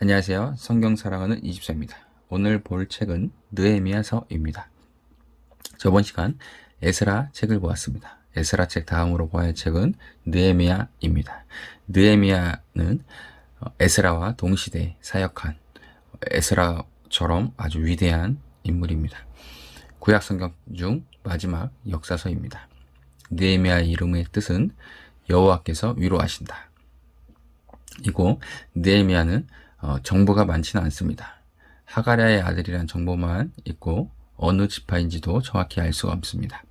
안녕하세요. 성경 사랑하는 이집사입니다. 오늘 볼 책은 느헤미야서입니다. 저번 시간 에스라 책을 보았습니다. 에스라 책 다음으로 봐야 할 책은 느헤미야입니다. 느헤미야는 에스라와 동시대 사역한 에스라처럼 아주 위대한 인물입니다. 구약 성경 중 마지막 역사서입니다. 느헤미야의 이름의 뜻은 여호와께서 위로하신다. 이고 느헤미야는 정보가 많지는 않습니다. 하가랴의 아들이란 정보만 있고 어느 지파인지도 정확히 알 수가 없습니다.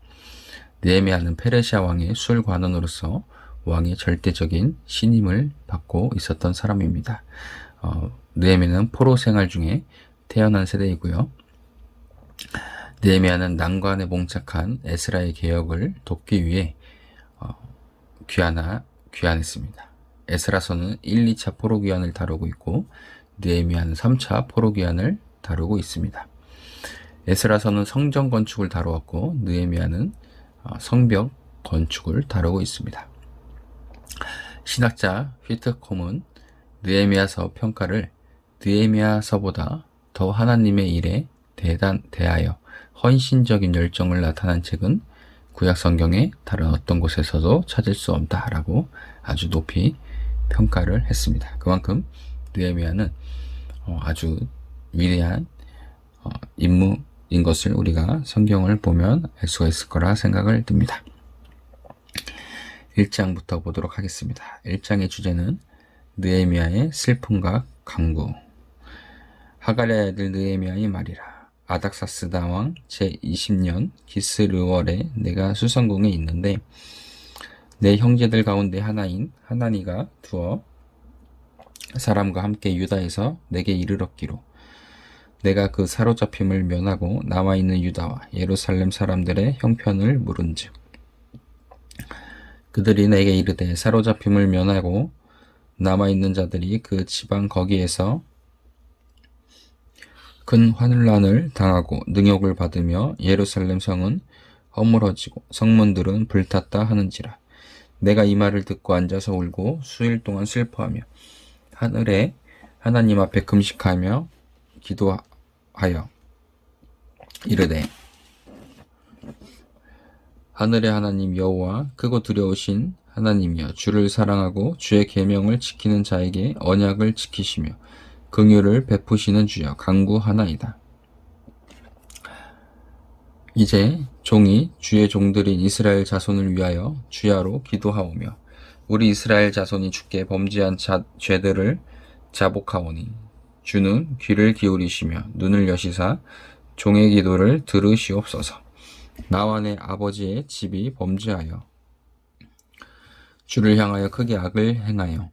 느헤미야는 페르시아 왕의 술관원으로서 왕의 절대적인 신임을 받고 있었던 사람입니다. 느헤미야는 포로 생활 중에 태어난 세대이고요. 느헤미야는 난관에 봉착한 에스라의 개혁을 돕기 위해 귀환했습니다. 에스라서는 1, 2차 포로 귀환을 다루고 있고 느헤미야는 3차 포로 귀환을 다루고 있습니다. 에스라서는 성전 건축을 다루었고 느헤미야는 성벽 건축을 다루고 있습니다. 신학자 휘트콤은 느헤미야서 평가를 느헤미야서보다 더 하나님의 일에 대하여 헌신적인 열정을 나타난 책은 구약 성경의 다른 어떤 곳에서도 찾을 수 없다라고 아주 높이 평가를 했습니다. 그만큼 느헤미야는 아주 위대한 인물인 것을 우리가 성경을 보면 알 수가 있을 거라 생각을 듭니다. 1장부터 보도록 하겠습니다. 1장의 주제는 느헤미야의 슬픔과 간구. 하가랴의 아들 느헤미야의 말이라. 아닥사스다 왕 제20년 기스르월에 내가 수성궁에 있는데 내 형제들 가운데 하나인 하나니가 두어 사람과 함께 유다에서 내게 이르렀기로 내가 그 사로잡힘을 면하고 남아있는 유다와 예루살렘 사람들의 형편을 물은즉 그들이 내게 이르되 사로잡힘을 면하고 남아있는 자들이 그 지방 거기에서 큰 환란을 당하고 능욕을 받으며 예루살렘 성은 허물어지고 성문들은 불탔다 하는지라. 내가 이 말을 듣고 앉아서 울고 수일 동안 슬퍼하며 하늘에 하나님 앞에 금식하며 기도하여 이르되 하늘의 하나님 여호와 크고 두려우신 하나님이여 주를 사랑하고 주의 계명을 지키는 자에게 언약을 지키시며 긍휼을 베푸시는 주여 간구하나이다. 이제 종이 주의 종들인 이스라엘 자손을 위하여 주야로 기도하오며 우리 이스라엘 자손이 주께 범죄한 죄들을 자복하오니 주는 귀를 기울이시며 눈을 여시사 종의 기도를 들으시옵소서. 나와 내 아버지의 집이 범죄하여 주를 향하여 크게 악을 행하여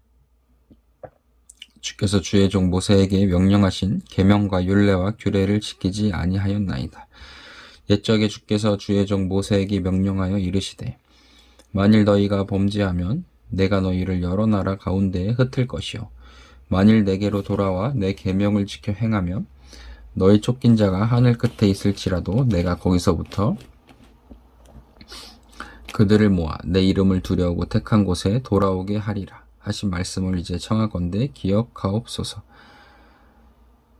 주께서 주의 종 모세에게 명령하신 계명과 율례와 규례를 지키지 아니하였나이다. 옛적에 주께서 주의 종 모세에게 명령하여 이르시되 만일 너희가 범죄하면 내가 너희를 여러 나라 가운데에 흩을 것이요 만일 내게로 돌아와 내 계명을 지켜 행하면 너희 쫓긴 자가 하늘 끝에 있을지라도 내가 거기서부터 그들을 모아 내 이름을 두려우고 택한 곳에 돌아오게 하리라 하신 말씀을 이제 청하건대 기억하옵소서.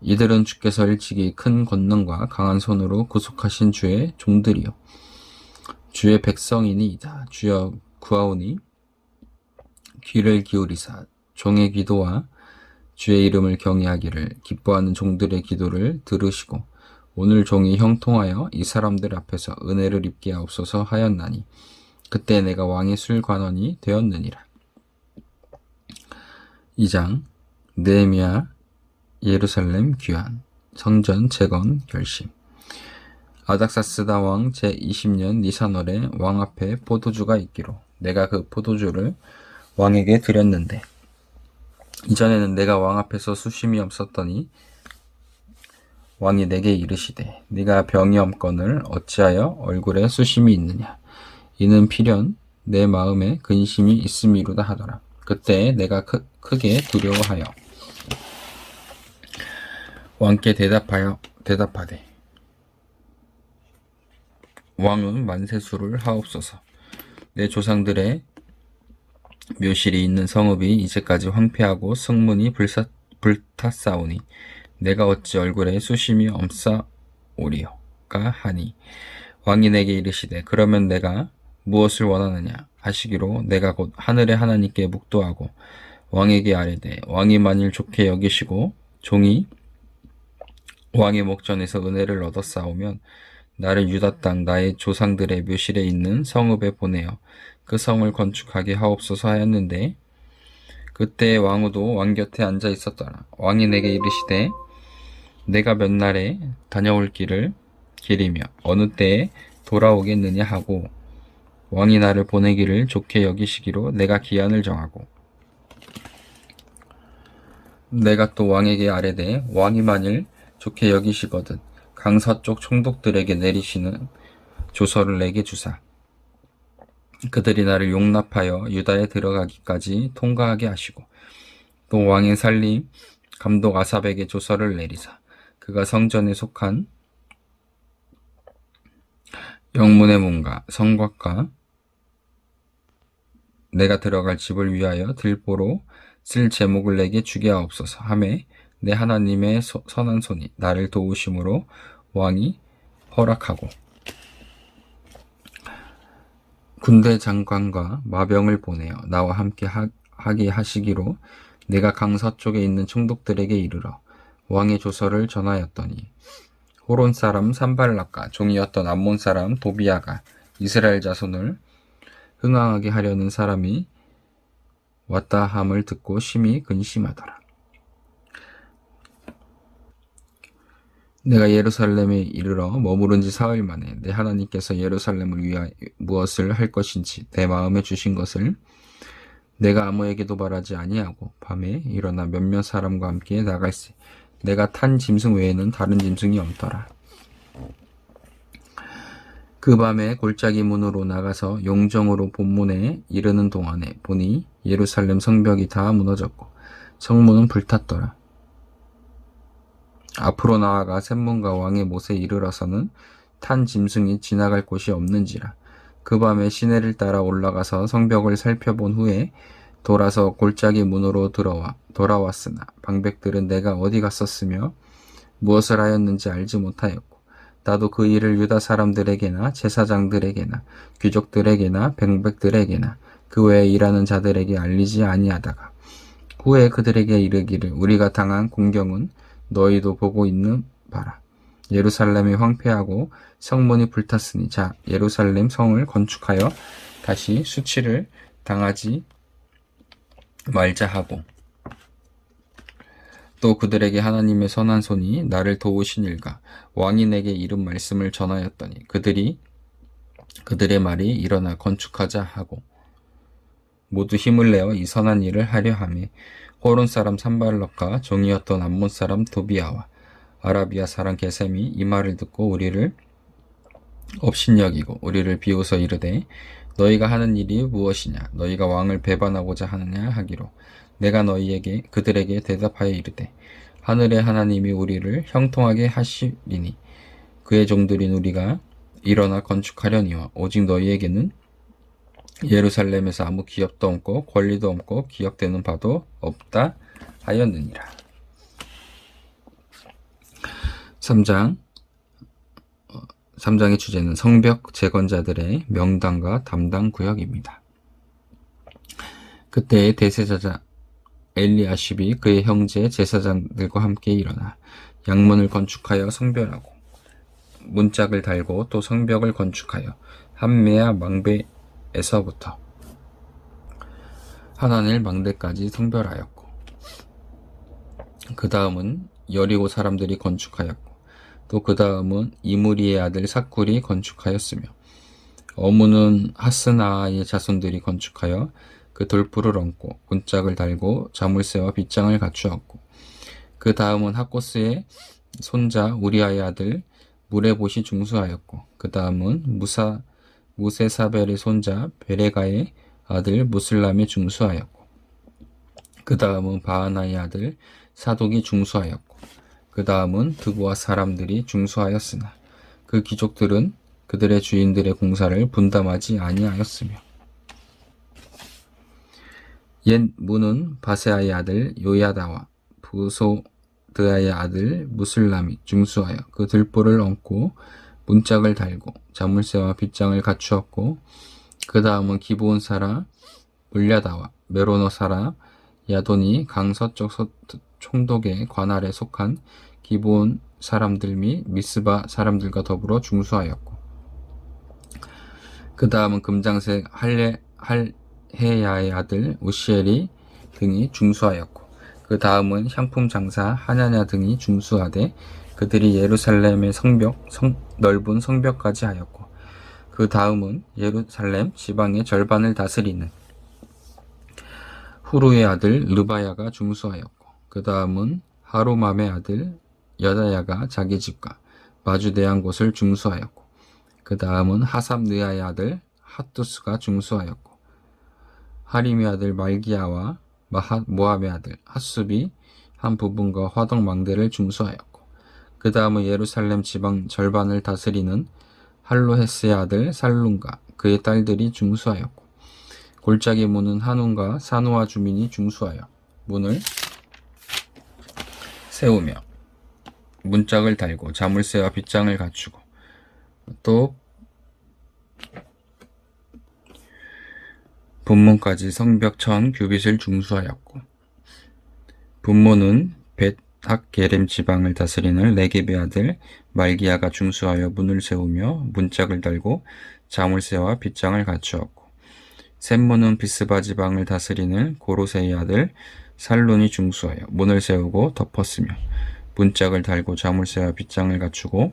이들은 주께서 일찍이 큰 권능과 강한 손으로 구속하신 주의 종들이요 주의 백성이니이다. 주여 구하오니 귀를 기울이사 종의 기도와 주의 이름을 경외하기를 기뻐하는 종들의 기도를 들으시고 오늘 종이 형통하여 이 사람들 앞에서 은혜를 입게 하옵소서 하였나니 그때 내가 왕의 술관원이 되었느니라. 2장 느헤미야 예루살렘 귀환 성전 재건 결심. 아닥사스다 왕 제20년 니산월에 왕 앞에 포도주가 있기로 내가 그 포도주를 왕에게 드렸는데 이전에는 내가 왕 앞에서 수심이 없었더니 왕이 내게 이르시되 네가 병이 없거늘 어찌하여 얼굴에 수심이 있느냐. 이는 필연 내 마음에 근심이 있음이로다 하더라. 그때 내가 크게 두려워하여 왕께 대답하되 왕은 만세수를 하옵소서. 내 조상들의 묘실이 있는 성읍이 이제까지 황폐하고 성문이 불탔사오니 내가 어찌 얼굴에 수심이 엄싸오리요까 하니 왕이 내게 이르시되 그러면 내가 무엇을 원하느냐 하시기로 내가 곧 하늘의 하나님께 묵도하고 왕에게 아뢰되 왕이 만일 좋게 여기시고 종이 왕의 목전에서 은혜를 얻었사오면 나를 유다 땅 나의 조상들의 묘실에 있는 성읍에 보내어 그 성을 건축하게 하옵소서 하였는데 그때 왕후도 왕 곁에 앉아 있었더라. 왕이 내게 이르시되 내가 몇 날에 다녀올 길이며 어느 때에 돌아오겠느냐 하고 왕이 나를 보내기를 좋게 여기시기로 내가 기한을 정하고 내가 또 왕에게 아뢰되 왕이 만일 좋게 여기시거든 강서쪽 총독들에게 내리시는 조서를 내게 주사 그들이 나를 용납하여 유다에 들어가기까지 통과하게 하시고 또 왕의 살림 감독 아삽에게 조서를 내리사 그가 성전에 속한 영문의 문과 성곽과 내가 들어갈 집을 위하여 들보로 쓸 제목을 내게 주게 하옵소서 하매 내 하나님의 선한 손이 나를 도우심으로 왕이 허락하고 군대 장관과 마병을 보내어 나와 함께 하게 하시기로 내가 강서쪽에 있는 총독들에게 이르러 왕의 조서를 전하였더니 호론 사람 산발락과 종이었던 암몬 사람 도비아가 이스라엘 자손을 흥황하게 하려는 사람이 왔다 함을 듣고 심히 근심하더라. 내가 예루살렘에 이르러 머무른 지 사흘 만에 내 하나님께서 예루살렘을 위하여 무엇을 할 것인지 내 마음에 주신 것을 내가 아무에게도 말하지 아니하고 밤에 일어나 몇몇 사람과 함께 나갈세. 내가 탄 짐승 외에는 다른 짐승이 없더라. 그 밤에 골짜기 문으로 나가서 용정으로 본문에 이르는 동안에 보니 예루살렘 성벽이 다 무너졌고 성문은 불탔더라. 앞으로 나아가 샘문과 왕의 못에 이르러서는 탄 짐승이 지나갈 곳이 없는지라. 그 밤에 시내를 따라 올라가서 성벽을 살펴본 후에 돌아서 골짜기 문으로 돌아왔으나 방백들은 내가 어디 갔었으며 무엇을 하였는지 알지 못하였고 나도 그 일을 유다 사람들에게나 제사장들에게나 귀족들에게나 방백들에게나 그 외에 일하는 자들에게 알리지 아니하다가 후에 그들에게 이르기를 우리가 당한 공경은 너희도 보고 있는 바라. 예루살렘이 황폐하고 성문이 불탔으니 자 예루살렘 성을 건축하여 다시 수치를 당하지 말자 하고 또 그들에게 하나님의 선한 손이 나를 도우신 일과 왕이 내게 이른 말씀을 전하였더니 그들의 말이 일어나 건축하자 하고 모두 힘을 내어 이 선한 일을 하려 하매 호론 사람 산발락과 종이었던 암몬 사람 도비아와 아라비아 사람 게셈이 이 말을 듣고 우리를 업신여기고 우리를 비웃어 이르되 너희가 하는 일이 무엇이냐 너희가 왕을 배반하고자 하느냐 하기로 내가 그들에게 대답하여 이르되 하늘의 하나님이 우리를 형통하게 하시리니 그의 종들인 우리가 일어나 건축하려니와 오직 너희에게는 예루살렘에서 아무 기업도 없고 권리도 없고 기억되는 바도 없다 하였느니라. 3장의 주제는 성벽 재건자들의 명단과 담당 구역입니다. 그때 대제사장 엘리아십이 그의 형제 제사장들과 함께 일어나 양문을 건축하여 성별하고 문짝을 달고 또 성벽을 건축하여 한메아 망배에서부터 하나넬 망대까지 성별하였고 그 다음은 여리고 사람들이 건축하였고 또 그 다음은 이무리의 아들 삭굴이 건축하였으며 어무는 하스나아의 자손들이 건축하여 그 돌풀을 얹고 문짝을 달고 자물쇠와 빗장을 갖추었고 그 다음은 하코스의 손자 우리아의 아들 무레봇이 중수하였고 그 다음은 무세사벨의 손자 베레가의 아들 무슬람이 중수하였고 그 다음은 바하나의 아들 사독이 중수하였고 그 다음은 드부와 사람들이 중수하였으나 그 귀족들은 그들의 주인들의 공사를 분담하지 아니하였으며 옛 문은 바세아의 아들 요야다와 부소드아의 아들 무슬람이 중수하여 그 들보를 얹고 문짝을 달고 자물쇠와 빗장을 갖추었고 그 다음은 기브온 사라 물랴다와 메로노 사라 야돈이 강서쪽 총독의 관할에 속한 기브온 사람들 및 미스바 사람들과 더불어 중수하였고 그 다음은 금장색 할헤야의 아들 우시엘이 등이 중수하였고 그 다음은 향품 장사 하냐냐 등이 중수하되 그들이 예루살렘의 넓은 성벽까지 하였고 그 다음은 예루살렘 지방의 절반을 다스리는 후루의 아들 르바야가 중수하였고 그 다음은 하루맘의 아들 여다야가 자기 집과 마주대한 곳을 중수하였고 그 다음은 하삽느아의 아들 핫두스가 중수하였고 하림의 아들 말기야와 모함의 아들 핫숲이 한 부분과 화덕망대를 중수하였고 그 다음은 예루살렘 지방 절반을 다스리는 할로헤스의 아들 살룸과 그의 딸들이 중수하였고 골짜기 문은 한운과 사누아 주민이 중수하여 문을 세우며 문짝을 달고 자물쇠와 빗장을 갖추고 또 분문까지 성벽 1000규빗을 중수하였고 분문은 벳학게렘 지방을 다스리는 레겝의 아들 말기야가 중수하여 문을 세우며 문짝을 달고 자물쇠와 빗장을 갖추었고 샘문은 비스바 지방을 다스리는 고로세의 아들 살룬이 중수하여 문을 세우고 덮었으며 문짝을 달고 자물쇠와 빗장을 갖추고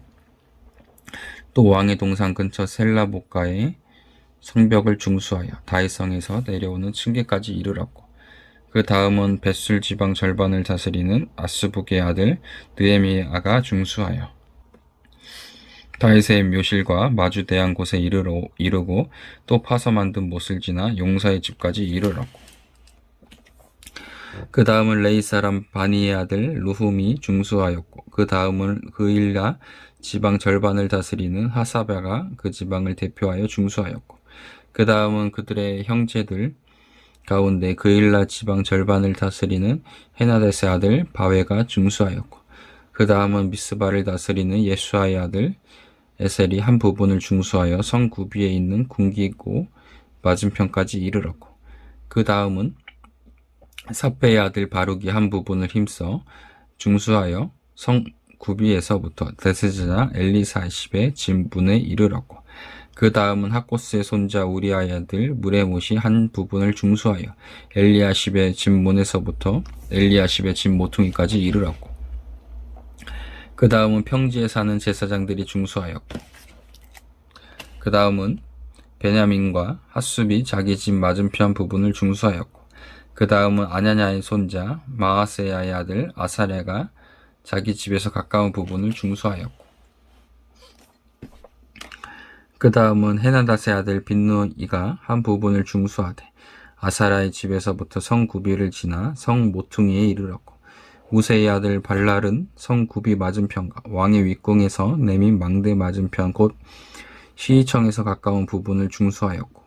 또 왕의 동산 근처 셀라복가의 성벽을 중수하여 다윗성에서 내려오는 층계까지 이르렀고 그 다음은 벳술 지방 절반을 다스리는 아스북의 아들 느헤미야가 중수하여 다윗의 묘실과 마주대한 곳에 이르고 또 파서 만든 못을 지나 용사의 집까지 이르렀고 그 다음은 레이 사람 바니의 아들 루훔이 중수하였고 그 다음은 그일라 지방 절반을 다스리는 하사베가 그 지방을 대표하여 중수하였고 그 다음은 그들의 형제들 가운데 그일라 지방 절반을 다스리는 헤나데스의 아들 바웨가 중수하였고 그 다음은 미스바를 다스리는 예수아의 아들 에셀이 한 부분을 중수하여 성 구비에 있는 궁기고 맞은편까지 이르렀고 그 다음은 삽배의 아들 바룩이 한 부분을 힘써 중수하여 성 구비에서부터 데스즈나 엘리사십의 진문에 이르렀고 그 다음은 학고스의 손자 우리아의 아들 무레못이 한 부분을 중수하여 엘리야십의 진문에서부터 엘리야십의 진 모퉁이까지 이르렀고 그 다음은 평지에 사는 제사장들이 중수하였고 그 다음은 베냐민과 핫숲이 자기 집 맞은편 부분을 중수하였고 그 다음은 아냐냐의 손자 마아세야의 아들 아사랴가 자기 집에서 가까운 부분을 중수하였고 그 다음은 헤나닷의 아들 빈누이가 한 부분을 중수하되 아사랴의 집에서부터 성 구비를 지나 성 모퉁이에 이르렀고 우세의 아들 발랄은 성 구비 맞은편과 왕의 윗궁에서 내민 망대 맞은편 곧 시위청에서 가까운 부분을 중수하였고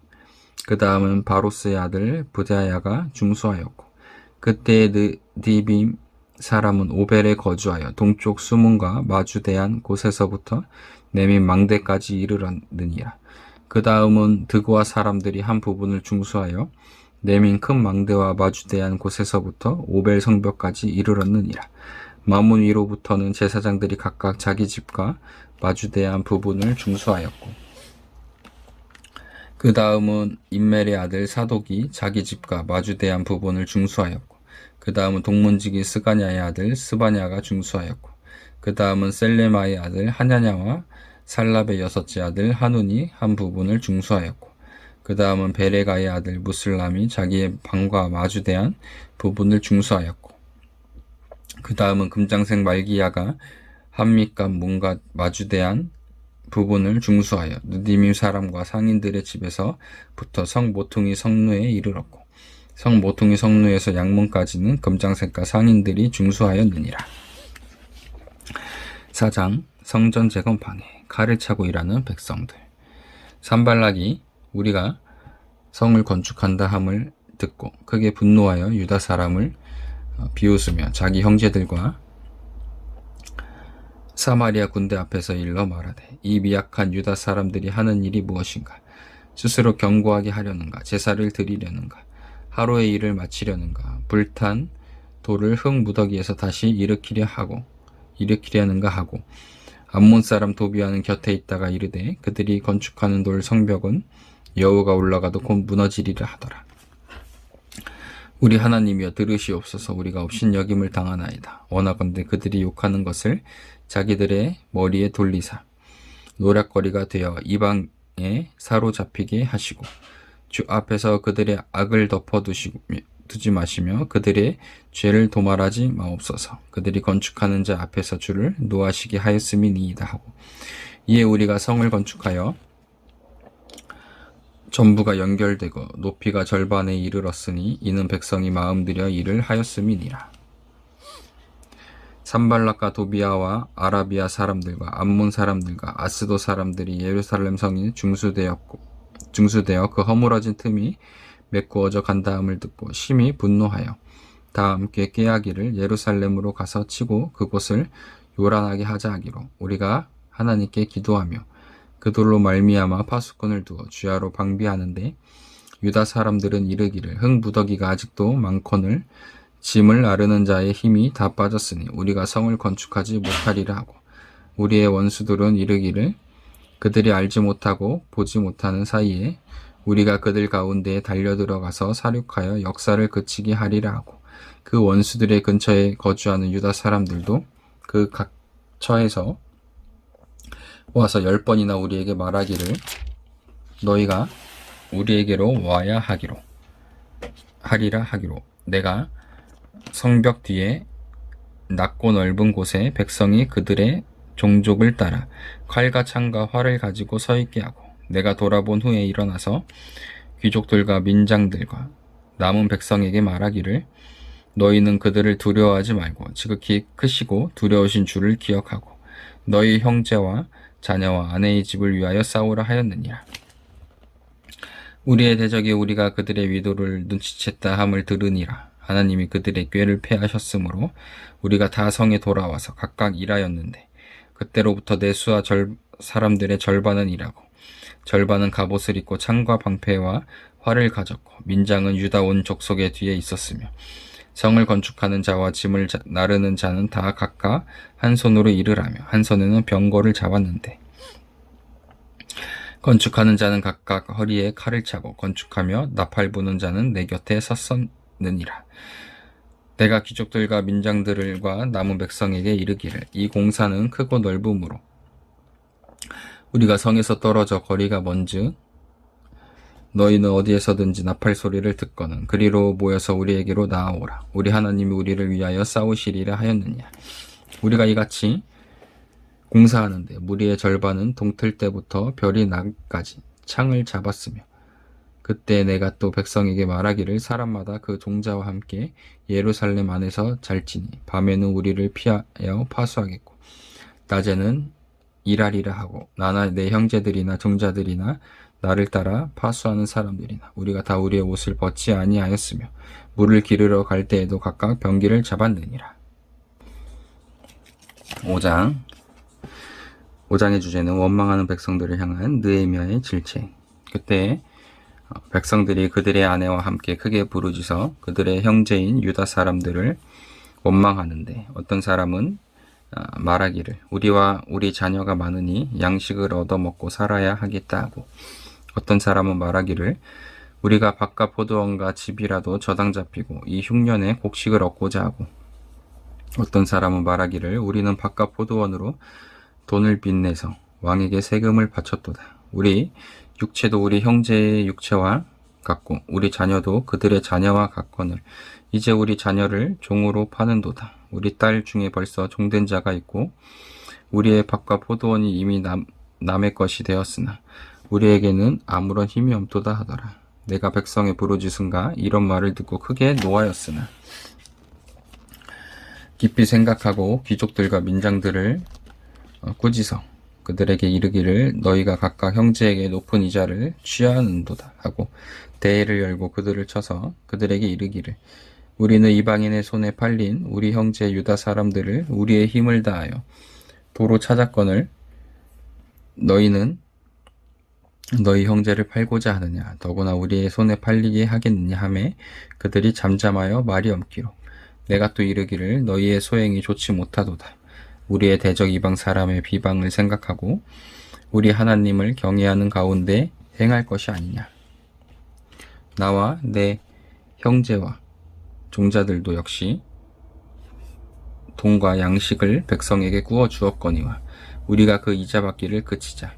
그 다음은 바로스의 아들 부데야가 중수하였고 그때의 느빔 사람은 오벨에 거주하여 동쪽 수문과 마주대한 곳에서부터 내민 망대까지 이르렀느니라. 그 다음은 드고아 사람들이 한 부분을 중수하여 내민 큰 망대와 마주대한 곳에서부터 오벨 성벽까지 이르렀느니라. 마문 위로부터는 제사장들이 각각 자기 집과 마주대한 부분을 중수하였고 그 다음은 임멜의 아들 사독이 자기 집과 마주대한 부분을 중수하였고 그 다음은 동문지기 스가냐의 아들 스바냐가 중수하였고 그 다음은 셀레마의 아들 하냐냐와 살랍의 여섯째 아들 한운이 한 부분을 중수하였고 그 다음은 베레가의 아들 무슬람이 자기의 방과 마주대한 부분을 중수하였고 그 다음은 금장색 말기야가 한밑갑 문과 마주대한 부분을 중수하여 느디밈 사람과 상인들의 집에서부터 성 모퉁이 성루에 이르렀고 성 모퉁이 성루에서 양문까지는 금장색과 상인들이 중수하였느니라. 4장 성전 재건판에 칼을 차고 일하는 백성들. 산발락이 우리가 성을 건축한다 함을 듣고 크게 분노하여 유다 사람을 비웃으며 자기 형제들과 사마리아 군대 앞에서 일러 말하되 이 미약한 유다 사람들이 하는 일이 무엇인가? 스스로 견고하게 하려는가? 제사를 드리려는가? 하루의 일을 마치려는가? 불탄 돌을 흙 무더기에서 다시 일으키려는가 하고 암몬 사람 도비아는 곁에 있다가 이르되 그들이 건축하는 돌 성벽은 여호가 올라가도 곧 무너지리라 하더라. 우리 하나님이여 들으시옵소서. 우리가 업신여김을 당하나이다. 원하건대 그들이 욕하는 것을 자기들의 머리에 돌리사 노략거리가 되어 이방에 사로잡히게 하시고 주 앞에서 그들의 악을 두지 마시며 그들의 죄를 도말하지 마옵소서. 그들이 건축하는 자 앞에서 주를 노하시게 하였음이니이다 하고 이에 우리가 성을 건축하여 전부가 연결되고 높이가 절반에 이르렀으니 이는 백성이 마음 들여 일을 하였음이니라. 산발락과 도비아와 아라비아 사람들과 암몬 사람들과 아스도 사람들이 예루살렘 성에 중수되어 그 허물어진 틈이 메꾸어져 간다함을 듣고 심히 분노하여 다 함께 꾀하기를 예루살렘으로 가서 치고 그곳을 요란하게 하자 하기로 우리가 하나님께 기도하며 그 돌로 말미암아 파수꾼을 두어 주야로 방비하는데 유다 사람들은 이르기를 흙 무더기가 아직도 많거늘 짐을 나르는 자의 힘이 다 빠졌으니 우리가 성을 건축하지 못하리라 하고 우리의 원수들은 이르기를 그들이 알지 못하고 보지 못하는 사이에 우리가 그들 가운데에 달려들어가서 사륙하여 역사를 그치게 하리라 하고 그 원수들의 근처에 거주하는 유다 사람들도 그 각 처에서 와서 10번이나 우리에게 말하기를 너희가 우리에게로 와야 하리라 하기로 내가 성벽 뒤에 낮고 넓은 곳에 백성이 그들의 종족을 따라 칼과 창과 활을 가지고 서 있게 하고 내가 돌아본 후에 일어나서 귀족들과 민장들과 남은 백성에게 말하기를 너희는 그들을 두려워하지 말고 지극히 크시고 두려우신 주를 기억하고 너희 형제와 자녀와 아내의 집을 위하여 싸우라 하였느니라. 우리의 대적이 우리가 그들의 위도를 눈치챘다 함을 들으니라. 하나님이 그들의 꾀를 패하셨으므로 우리가 다 성에 돌아와서 각각 일하였는데 그때로부터 내 수하 사람들의 절반은 일하고 절반은 갑옷을 입고 창과 방패와 활을 가졌고 민장은 유다 온 족속의 뒤에 있었으며 성을 건축하는 자와 짐을 나르는 자는 다 각각 한 손으로 일을 하며 한 손에는 병거를 잡았는데 건축하는 자는 각각 허리에 칼을 차고 건축하며 나팔 부는 자는 내 곁에 섰었느니라. 내가 귀족들과 민장들과 남은 백성에게 이르기를 이 공사는 크고 넓음으로 우리가 성에서 떨어져 거리가 먼즉 너희는 어디에서든지 나팔 소리를 듣거든 그리로 모여서 우리에게로 나아오라. 우리 하나님이 우리를 위하여 싸우시리라 하였느냐. 우리가 이같이 공사하는데 무리의 절반은 동틀 때부터 별이 나기까지 창을 잡았으며 그때 내가 또 백성에게 말하기를 사람마다 그 종자와 함께 예루살렘 안에서 잘지니 밤에는 우리를 피하여 파수하겠고 낮에는 일하리라 하고 나나 내 형제들이나 종자들이나 나를 따라 파수하는 사람들이나 우리가 다 우리의 옷을 벗지 아니하였으며 물을 기르러 갈 때에도 각각 병기를 잡았느니라. 5장의 주제는 원망하는 백성들을 향한 느헤미야의 질책. 그때 백성들이 그들의 아내와 함께 크게 부르짖어 그들의 형제인 유다 사람들을 원망하는데 어떤 사람은 말하기를 우리와 우리 자녀가 많으니 양식을 얻어먹고 살아야 하겠다 하고 어떤 사람은 말하기를 우리가 바깥 포도원과 집이라도 저당 잡히고 이 흉년에 곡식을 얻고자 하고 어떤 사람은 말하기를 우리는 바깥 포도원으로 돈을 빚내서 왕에게 세금을 바쳤도다. 우리 육체도 우리 형제의 육체와 같고 우리 자녀도 그들의 자녀와 같거늘 이제 우리 자녀를 종으로 파는도다. 우리 딸 중에 벌써 종된 자가 있고 우리의 밭과 포도원이 이미 남의 것이 되었으나 우리에게는 아무런 힘이 없도다 하더라. 내가 백성의 부르짖음과 이런 말을 듣고 크게 노하였으나 깊이 생각하고 귀족들과 민장들을 꾸짖어 그들에게 이르기를 너희가 각각 형제에게 높은 이자를 취하는도다 하고 대회를 열고 그들을 쳐서 그들에게 이르기를 우리는 이방인의 손에 팔린 우리 형제 유다 사람들을 우리의 힘을 다하여 도로 찾았거늘 너희는 너희 형제를 팔고자 하느냐 더구나 우리의 손에 팔리게 하겠느냐 하매 그들이 잠잠하여 말이 없기로 내가 또 이르기를 너희의 소행이 좋지 못하도다. 우리의 대적 이방 사람의 비방을 생각하고 우리 하나님을 경외하는 가운데 행할 것이 아니냐. 나와 내 형제와 종자들도 역시 돈과 양식을 백성에게 구워 주었거니와 우리가 그 이자 받기를 그치자.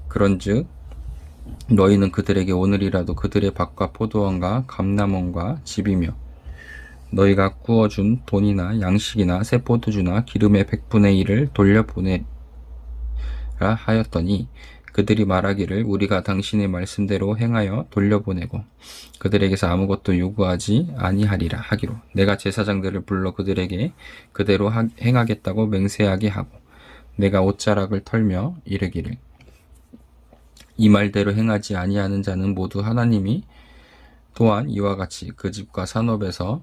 그런즉 너희는 그들에게 오늘이라도 그들의 밭과 포도원과 감람원과 집이며 너희가 구워준 돈이나 양식이나 새 포도주나 기름의 100분의 1을 돌려보내라 하였더니 그들이 말하기를 우리가 당신의 말씀대로 행하여 돌려보내고 그들에게서 아무것도 요구하지 아니하리라 하기로 내가 제사장들을 불러 그들에게 그대로 행하겠다고 맹세하게 하고 내가 옷자락을 털며 이르기를 이 말대로 행하지 아니하는 자는 모두 하나님이 또한 이와 같이 그 집과 산업에서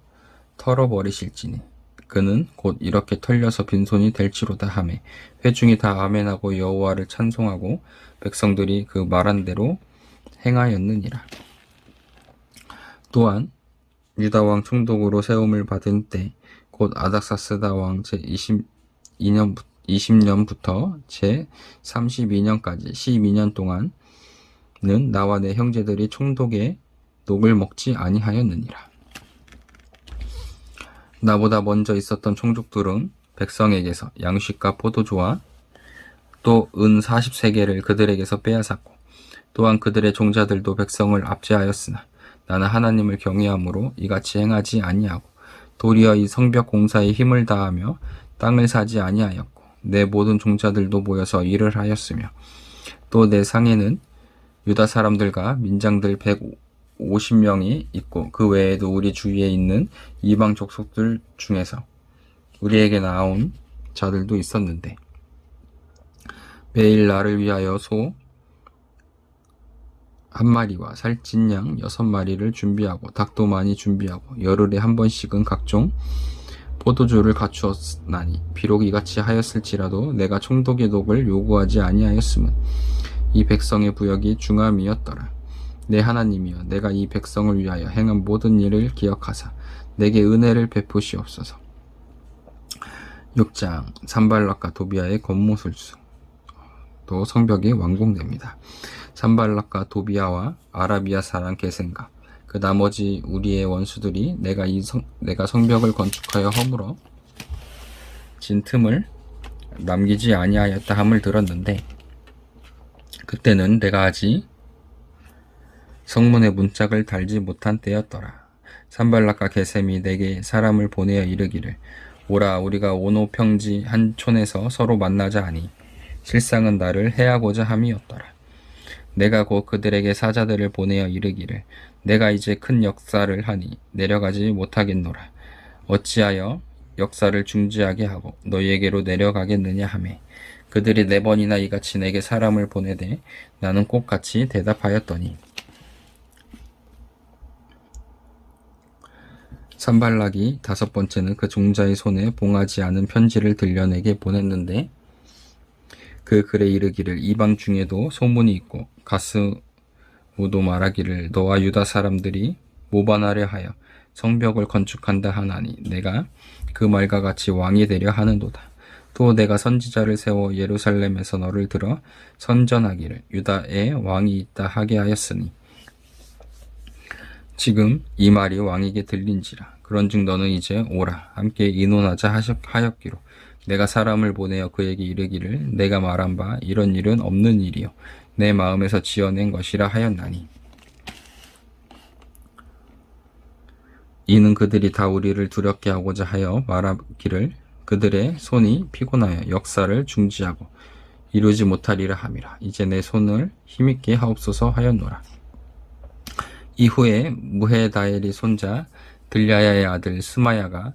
털어버리실지니 그는 곧 이렇게 털려서 빈손이 될지로다 하매 회중이 다 아멘하고 여호와를 찬송하고 백성들이 그 말한 대로 행하였느니라. 또한 유다 왕 총독으로 세움을 받은 때 곧 아닥사스다 왕 제20년부터 제32년까지 12년 동안은 나와 내 형제들이 총독의 녹을 먹지 아니하였느니라. 나보다 먼저 있었던 총독들은 백성에게서 양식과 포도주와 또 은 40세겔을 그들에게서 빼앗았고 또한 그들의 종자들도 백성을 압제하였으나 나는 하나님을 경외함으로 이같이 행하지 아니하고 도리어 이 성벽 공사에 힘을 다하며 땅을 사지 아니하였고 내 모든 종자들도 모여서 일을 하였으며 또 내 상에는 유다 사람들과 민장들 150명이 있고 그 외에도 우리 주위에 있는 이방 족속들 중에서 우리에게 나온 자들도 있었는데 매일 나를 위하여 소 한 마리와 살찐 양 6마리를 준비하고 닭도 많이 준비하고 열흘에 한 번씩은 각종 포도주를 갖추었나니 비록 이같이 하였을지라도 내가 총독의 녹을 요구하지 아니하였음은 이 백성의 부역이 중함이었더라. 내 하나님이여 내가 이 백성을 위하여 행한 모든 일을 기억하사 내게 은혜를 베푸시옵소서. 6장 산발락과 도비아의 권모술수 또 성벽이 완공됩니다. 산발락과 도비아와 아라비아 사람 게셈과 그 나머지 우리의 원수들이 내가 성벽을 건축하여 허물어 진 틈을 남기지 아니하였다 함을 들었는데 그때는 내가 아직 성문에 문짝을 달지 못한 때였더라. 산발락과 게셈이 내게 사람을 보내어 이르기를 오라 우리가 오노 평지 한 촌에서 서로 만나자 하니 실상은 나를 해하고자 함이었더라. 내가 곧 그들에게 사자들을 보내어 이르기를 내가 이제 큰 역사를 하니 내려가지 못하겠노라. 어찌하여 역사를 중지하게 하고 너희에게로 내려가겠느냐 하매 그들이 4번이나 이같이 내게 사람을 보내되 나는 꼭같이 대답하였더니 산발락이 5번째는 그 종자의 손에 봉하지 않은 편지를 들려 내게 보냈는데 그 글에 이르기를 이방 중에도 소문이 있고 가스무도 말하기를 너와 유다 사람들이 모반하려 하여 성벽을 건축한다 하나니 내가 그 말과 같이 왕이 되려 하는도다. 또 내가 선지자를 세워 예루살렘에서 너를 들어 선전하기를 유다에 왕이 있다 하게 하였으니 지금 이 말이 왕에게 들린지라. 그런즉 너는 이제 오라 함께 의논하자 하였기로 내가 사람을 보내어 그에게 이르기를 내가 말한 바 이런 일은 없는 일이요 내 마음에서 지어낸 것이라 하였나니 이는 그들이 다 우리를 두렵게 하고자 하여 말하기를 그들의 손이 피곤하여 역사를 중지하고 이루지 못하리라 함이라. 이제 내 손을 힘있게 하옵소서 하였노라. 이후에 무헤다엘이 손자 들랴야의 아들 스마야가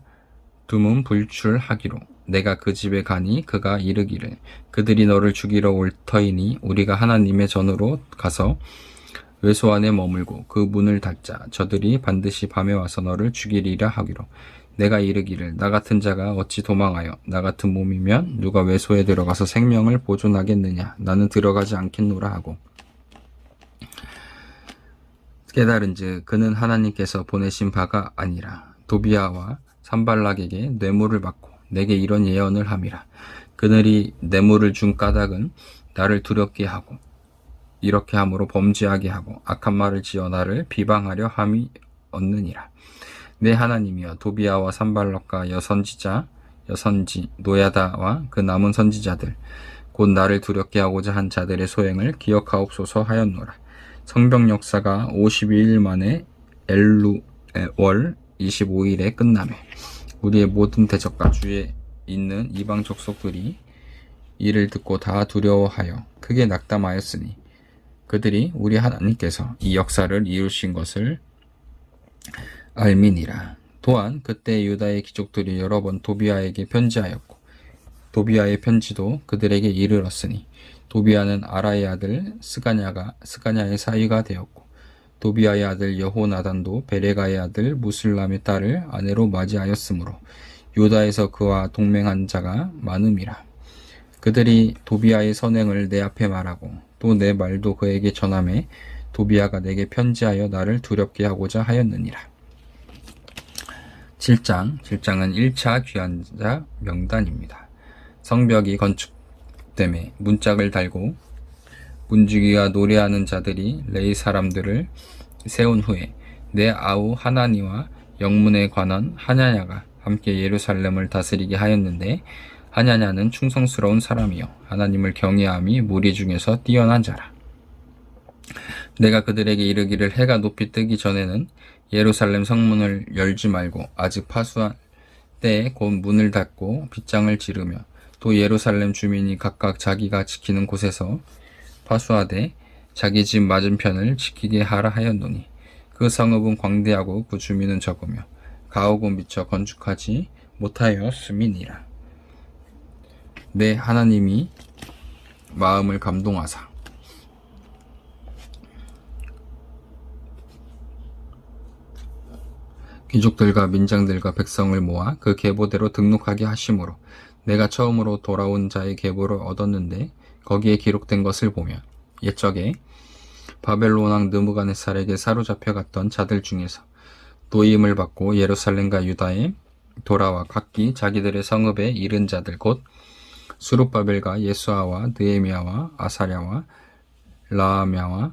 두문 불출하기로 내가 그 집에 가니 그가 이르기를 그들이 너를 죽이러 올 터이니 우리가 하나님의 전으로 가서 외소 안에 머물고 그 문을 닫자 저들이 반드시 밤에 와서 너를 죽이리라 하기로 내가 이르기를 나 같은 자가 어찌 도망하여 나 같은 몸이면 누가 외소에 들어가서 생명을 보존하겠느냐 나는 들어가지 않겠노라 하고 깨달은즉 그는 하나님께서 보내신 바가 아니라 도비아와 산발락에게 뇌물을 받고 내게 이런 예언을 함이라. 그들이 뇌물을 준 까닭은 나를 두렵게 하고 이렇게 함으로 범죄하게 하고 악한 말을 지어 나를 비방하려 함이 없느니라. 내 하나님이여 도비아와 산발락과 여선지 노야다와 그 남은 선지자들 곧 나를 두렵게 하고자 한 자들의 소행을 기억하옵소서 하였노라. 성벽 역사가 52일 만에 엘루월 25일에 끝나매 우리의 모든 대적과 주위에 있는 이방 족속들이 이를 듣고 다 두려워하여 크게 낙담하였으니 그들이 우리 하나님께서 이 역사를 이루신 것을 알미니라. 또한 그때 유다의 귀족들이 여러 번 도비아에게 편지하였고 도비아의 편지도 그들에게 이르렀으니 도비아는 아라의 아들 스가냐의 사위가 되었고 도비아의 아들 여호나단도 베레가의 아들 무술람의 딸을 아내로 맞이하였으므로 유다에서 그와 동맹한 자가 많음이라. 그들이 도비아의 선행을 내 앞에 말하고 또 내 말도 그에게 전하매 도비아가 내게 편지하여 나를 두렵게 하고자 하였느니라. 7장은 1차 귀환자 명단입니다. 성벽이 건축됨에 문짝을 달고 문지기와 노래하는 자들이 레위 사람들을 세운 후에 내 아우 하나니와 영문에 관한 하냐냐가 함께 예루살렘을 다스리게 하였는데 하냐냐는 충성스러운 사람이요 하나님을 경외함이 무리 중에서 뛰어난 자라. 내가 그들에게 이르기를 해가 높이 뜨기 전에는 예루살렘 성문을 열지 말고 아직 파수한 때에 곧 문을 닫고 빗장을 지르며 또 예루살렘 주민이 각각 자기가 지키는 곳에서 파수하되 자기 집 맞은편을 지키게 하라 하였노니 그 성읍은 광대하고 그 주민은 적으며 가옥은 미처 건축하지 못하였음이니라. 내 하나님이 마음을 감동하사 귀족들과 민장들과 백성을 모아 그 계보대로 등록하게 하심으로 내가 처음으로 돌아온 자의 계보를 얻었는데 거기에 기록된 것을 보면 옛적에 바벨론 왕 느부갓네살에게 사로잡혀 갔던 자들 중에서 노임을 받고 예루살렘과 유다에 돌아와 각기 자기들의 성읍에 이른 자들 곧 수룹바벨과 예수아와 느헤미야와 아사랴와 라하мя와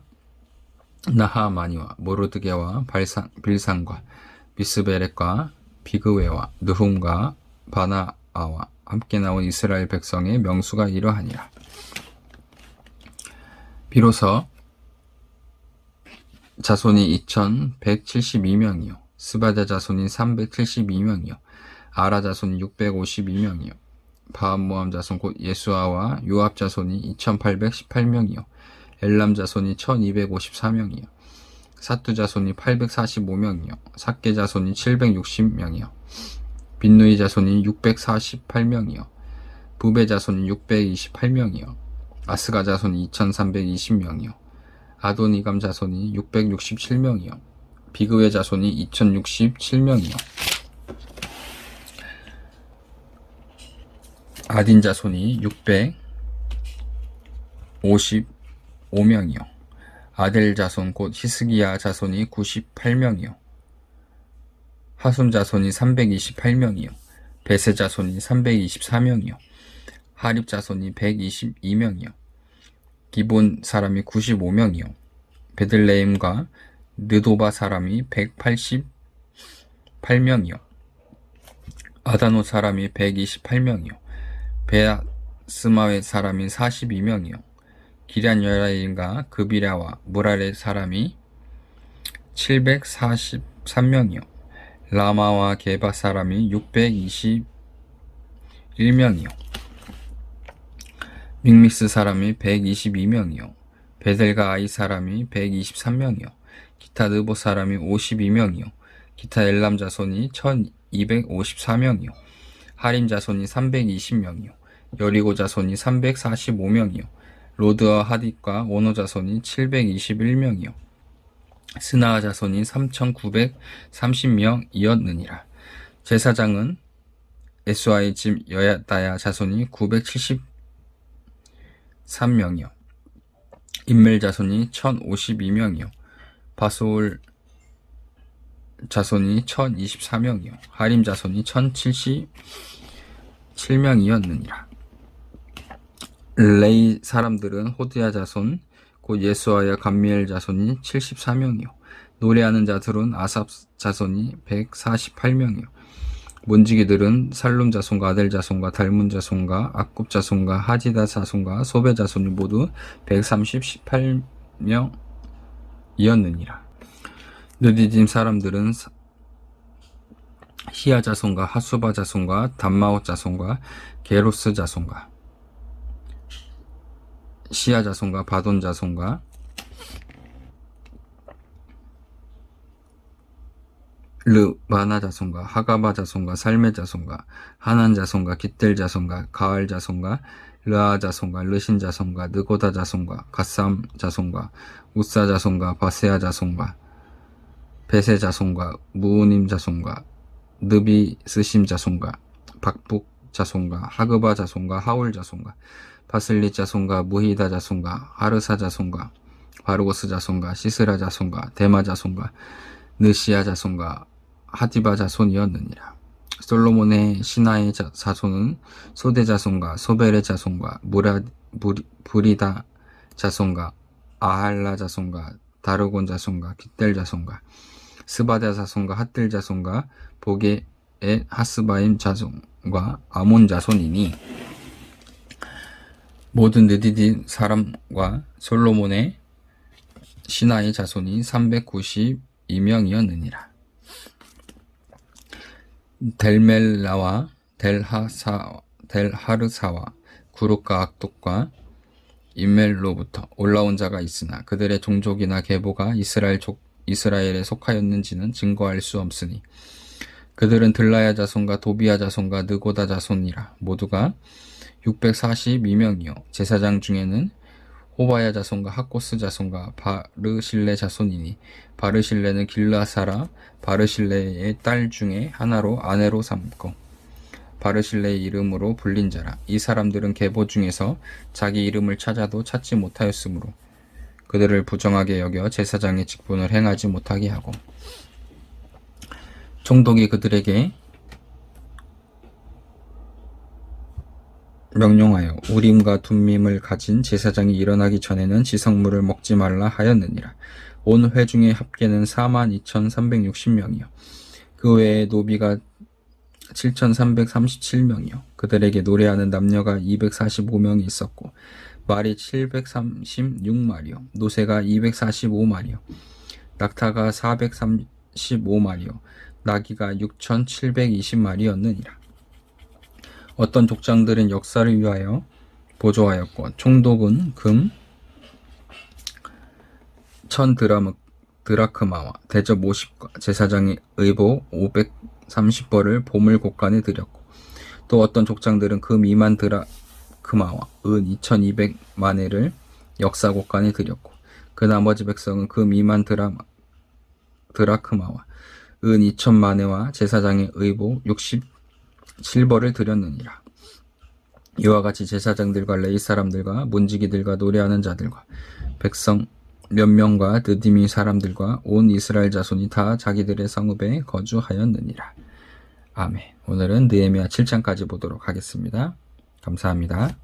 나하마니와 모르드게와 빌산과 미스베렉과 비그웨와 느훔과 바나아와 함께 나온 이스라엘 백성의 명수가 이러하니라. 비로소 자손이 2172명이요 스바자 자손이 372명이요 아라 자손이 652명이요 바암모함 자손 곧 예수아와 요압 자손이 2818명이요 엘람 자손이 1254명이요 사투 자손이 845명이요 삭게 자손이 760명이요 빈누이 자손이 648명이요 부베 자손이 628명이요 아스가 자손이 2320명이요 아도니감 자손이 667명이요 비그웨 자손이 2067명이요 아딘 자손이 655명이요 아델 자손 곧 히스기야 자손이 98명이요 하숨 자손이 328명이요 베세 자손이 324명이요 하립 자손이 122명이요 기본 사람이 95명이요 베들레헴과 느도바 사람이 188명이요 아다노 사람이 128명이요 베아스마웨 사람이 42명이요 기럇여라임과 그비라와 무라레 사람이 743명이요 라마와 게바 사람이 621명이요 믹미스 사람이 122명이요 베델과 아이 사람이 123명이요 기타 느보 사람이 52명이요 기타 엘람 자손이 1254명이요 하림 자손이 320명이요 여리고 자손이 345명이요 로드와 하딧과 오노 자손이 721명이요 스나아 자손이 3,930명이었느니라. 제사장은 에스와의 집 여다야 자손이 973명이요. 임멜 자손이 1,052명이요. 바솔 자손이 1,024명이요. 하림 자손이 1,077명이었느니라. 레이 사람들은 호드야 자손 곧 예수아야 감미엘 자손이 74명이요. 노래하는 자들은 아삽 자손이 148명이요. 문지기들은 살룸 자손과 아델 자손과 달문 자손과 악굽 자손과 하지다 자손과 소베 자손이 모두 138명이었느니라. 느디딤 사람들은 히야 자손과 하수바 자손과 담마옷 자손과 게로스 자손과 시야 자손과 바돈 자손과 르바나 자손과 하가바 자손과 살메 자손과 하난 자손과 깃델 자손과 가알 자손과 르아 자손과 르신 자손과 느고다 자손과 갓삼 자손과 우사 자손과 바세아 자손과 베세 자손과 무우님 자손과 느비 스심 자손과 박북 자손과 하그바 자손과 하울 자손과 바슬리 자손과 무히다 자손과 하르사 자손과 바르고스 자손과 시스라 자손과 데마 자손과 느시아 자손과 하디바 자손이었느니라. 솔로몬의 신하의 자손은 소대 자손과 소베레 자손과 부리다 자손과 아할라 자손과 다르곤 자손과 깃델 자손과 스바다 자손과 핫들 자손과 보게의 하스바임 자손과 아몬 자손이니 모든 느디디 사람과 솔로몬의 신하의 자손이 392명이었느니라. 델멜라와 델하르사와 구룩과 악독과 임멜로부터 올라온 자가 있으나 그들의 종족이나 계보가 이스라엘에 속하였는지는 증거할 수 없으니 그들은 들라야 자손과 도비야 자손과 느고다 자손이라. 모두가 642명이요. 제사장 중에는 호바야 자손과 하코스 자손과 바르실레 자손이니 바르실레는 길라사라 바르실레의 딸 중에 하나로 아내로 삼고 바르실레의 이름으로 불린 자라. 이 사람들은 계보 중에서 자기 이름을 찾아도 찾지 못하였으므로 그들을 부정하게 여겨 제사장의 직분을 행하지 못하게 하고 총독이 그들에게 명령하여 우림과 둠밈을 가진 제사장이 일어나기 전에는 지성물을 먹지 말라 하였느니라. 온 회중의 합계는 42,360명이요. 그 외에 노비가 7,337명이요. 그들에게 노래하는 남녀가 245명이 있었고 말이 736마리요. 노새가 245마리요. 낙타가 435마리요. 나귀가 6,720마리였느니라. 어떤 족장들은 역사를 위하여 보조하였고 총독은 금 1,000드라크마와 대접 50과 제사장의 의복 530벌을 보물 곳간에 드렸고 또 어떤 족장들은 금 2만 드라크마와 은 2,200마네를 역사 곳간에 드렸고 그 나머지 백성은 금 2만 드라크마와 은 2,000마네와 제사장의 의복 67벌을 드렸느니라. 이와 같이 제사장들과 레위 사람들과 문지기들과 노래하는 자들과 백성 몇 명과 느디미 사람들과 온 이스라엘 자손이 다 자기들의 성읍에 거주하였느니라. 아멘. 오늘은 느헤미야 7장까지 보도록 하겠습니다. 감사합니다.